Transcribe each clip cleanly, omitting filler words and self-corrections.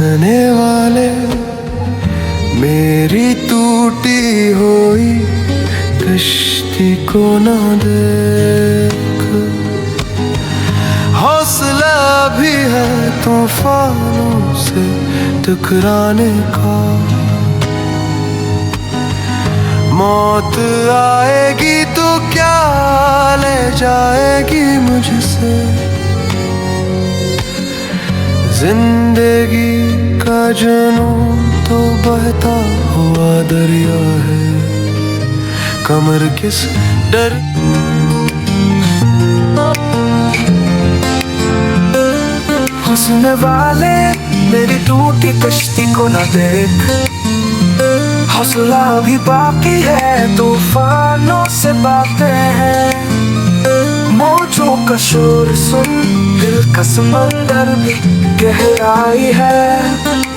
हंसने वाले मेरी टूटी हुई कश्ती को ना देख, हौसला भी है तूफानों से टकराने का। मौत आएगी तो क्या ले जाएगी मुझसे, जिंदगी का जुनून तो बहता हुआ दरिया है, कमर किस डर। हंसने वाले मेरी टूटी कश्ती को न देख, हौसला भी बाकी है तूफानों से बातें हैं। मौजों का शोर सुन, दिल का समंदर भी गहराई है।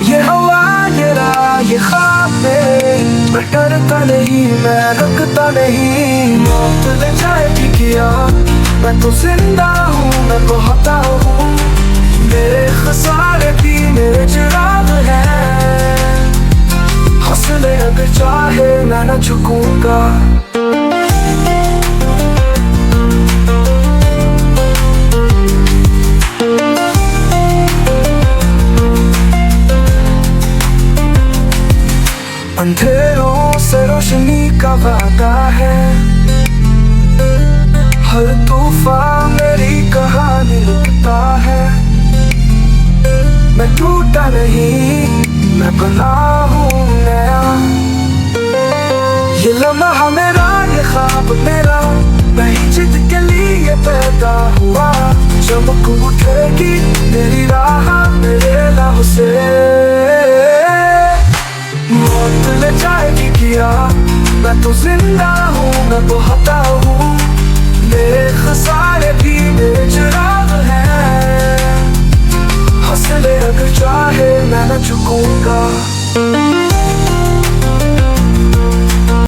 ये हवा, ये राह, ये ख्वाबें, मैं डरता नहीं, मैं रुकता नहीं। मौत ले जाएगी क्या, मैं तो जिंदा हूँ, मैं बहता हूँ। मेरे खसारे भी मेरे चिराग हैं, हौसले अगर चाहे मैं न झुकूंगा। अंधेरों से रोशनी का वादा है, हर तूफान मेरी कहानी लिखता है। मैं टूटा नहीं, मैं बना हूँ नया। ये लम्हा मेरा, ये ख्वाब मेरा, मैं ही जिद के लिए पैदा हुआ। चमक उठेगी मेरी राह मेरे लहू से, मौत ले जाएगी क्या, मैं तो जिंदा हूँ, मैं बहता हूँ। मेरे खसारे भी मेरे चिराग हैं, हौसले अगर चाहे मैं न झुकूंगा।